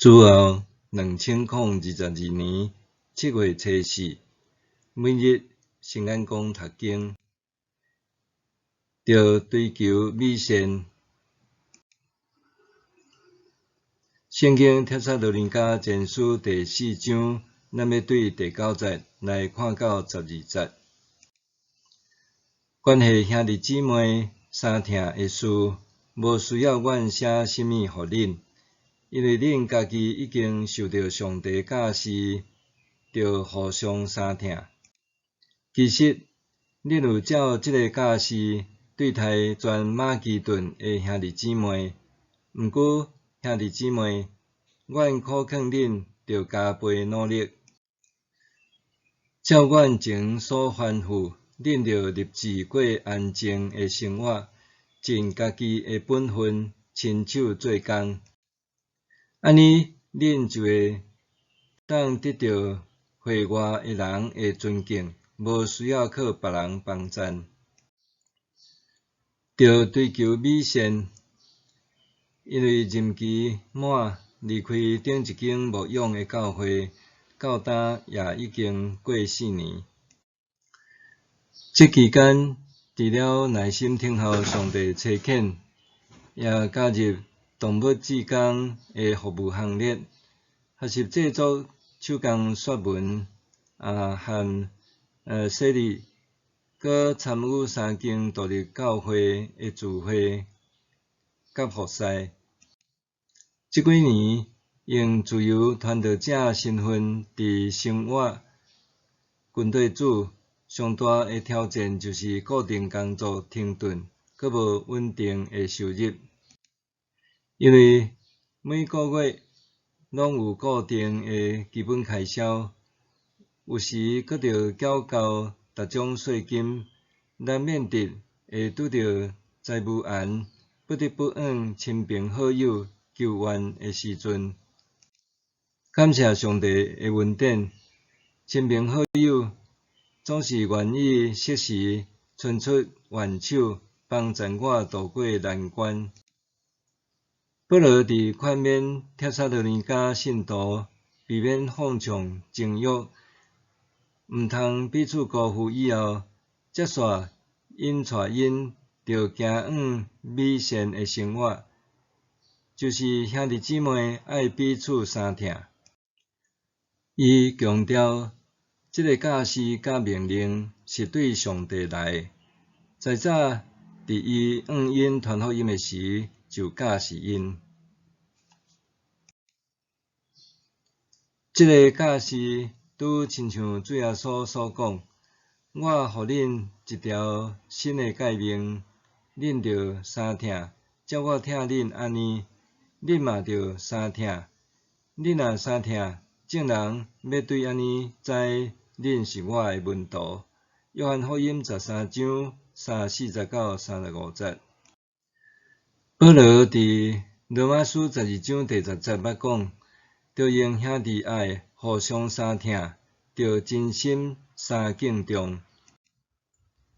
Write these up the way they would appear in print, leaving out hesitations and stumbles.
自后2022年7月初4，每日圣眼光读经，着追求美善。圣经帖撒罗尼迦前书第4章，咱要对第9节来看到12节。关系兄弟姊妹相疼的事，无需要阮写什么互恁，因为恁家己已经受到上帝教示，着互相相疼。其实，恁有照即个教示对待全马其顿的兄弟姊妹。毋过，兄弟姊妹，阮苦劝恁着加倍努力，照阮前所吩咐，恁着立志过安静的生活，尽家己的本分，亲手做工。安尼，恁就会当得到会外的人的尊敬，无需要靠别人帮赞。着追求美善，因为任期满，离开顶一间牧养的教会，到今也已经过4年。这期间，除了耐心听候上帝差遣，也加入动物志工的服务行列，学习制作手工说文，和洗礼，搁参与3间独立教会的聚会甲服侍。这几年，用自由传道者身份伫生活军队主，上大的挑战就是固定工作停顿，搁无稳定的收入。因为每个月拢有固定的基本开销，有时搁着缴交各种税金，难免得会拄着财务难，不得不向亲朋好友求援的时阵。感谢上帝的恩典，亲朋好友总是愿意适时伸出援手，帮助我渡过难关。保罗伫劝勉帖撒罗尼迦信徒，避免放纵情欲，毋通彼此辜负以后，接续因带因着行往美善的生活，就是兄弟姊妹爱彼此相疼。伊强调，这个教示甲命令是对上帝来的，在早伫伊向因传福音的时就教示因。这个教示拄亲像主耶稣所讲：“我互恁一条新的诫命，恁着相疼，照我疼恁安尼，恁嘛着相疼。恁若相疼，众人要对安尼知恁是我的门徒。”约翰福音13章49、35节。保罗伫罗马书12章第10节捌讲，着用兄弟爱互相相疼，着真心相敬重。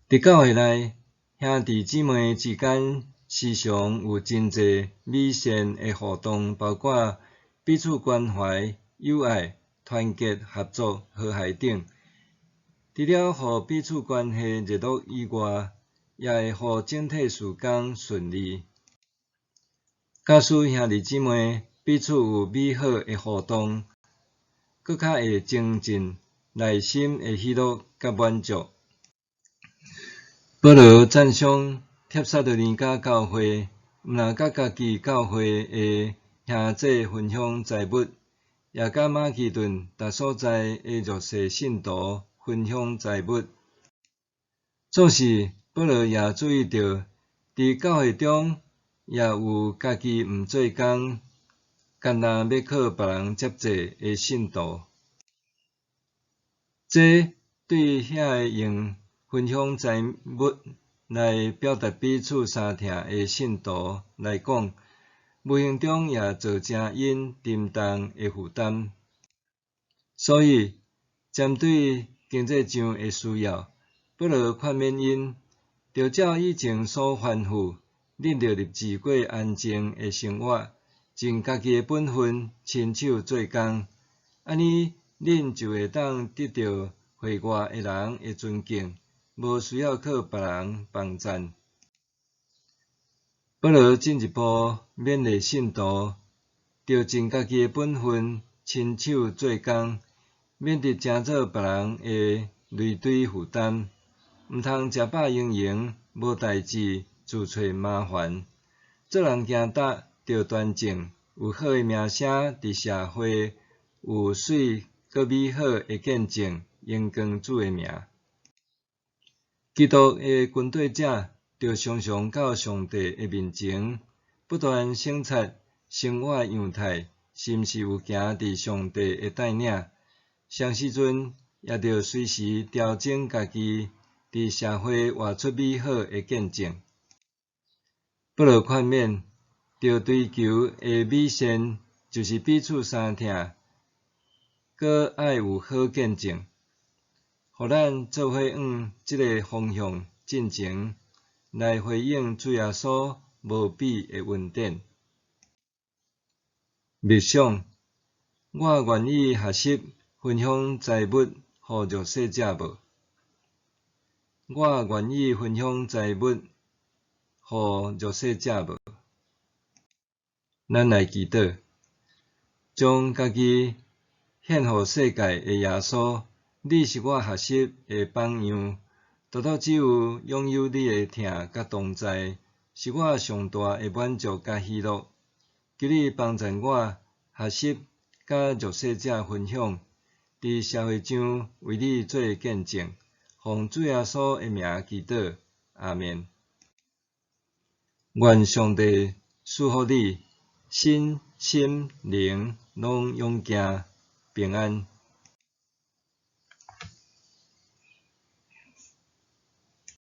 伫教会内，兄弟姊妹之间时常有真侪美善的互动，包括彼此关怀、友爱、团结、合作、和谐等。除了互彼此关系热络以外，也会互整体事工顺利。假使兄弟姊妹彼此有美好的互动，搁较会增进内心的喜乐甲满足。保罗赞赏帖撒罗尼迦教会，毋但甲家己教会的兄姐分享财物，也甲马其顿逐所在的弱势信徒分享财物。做事，保罗也注意到，伫教会中也有家己毋做工，干那要靠别人接济的信徒。这对遐个用分享财物来表达彼此相疼的信徒来讲，无形中也造成因沉重的负担。所以，针对经济上的需要，保罗劝勉因，着照以前所吩咐，恁着立志过安静的生活，尽家己诶本分，亲手做工，安尼恁就会当得到会外诶人诶尊敬，无需要靠别人帮赞。保罗进一步勉励信徒，着尽家己诶本分，亲手做工，免得成做别人诶累赘负担。毋通食饱盈盈，无代志自找麻烦。做人行达着端正，有好诶名声伫社会，有水阁美好诶见证，荣光主诶名。基督诶军队者着常常到上帝诶面前，不断省察生活诶样态，是毋是有行伫上帝诶带领。上时阵也着随时调整家己，伫社会活出美好诶见证。保罗劝勉，着追求诶美善，就是彼此相疼，搁爱有好见证，互咱做伙往即个方向进前，来回应主耶稣无比诶恩典。默想，我愿意学习分享财物互弱势者无？我愿意分享财物互弱势者无？咱来祈祷，将家己献互世界诶耶稣，你是我学习诶榜样。独独只有拥有你诶疼甲同在，是我上大诶满足甲喜乐。求你帮助我学习甲弱势者分享，伫社会上为你做见证。奉主耶稣诶名祈祷，阿们。愿上帝赐福你，身心灵拢勇健平安。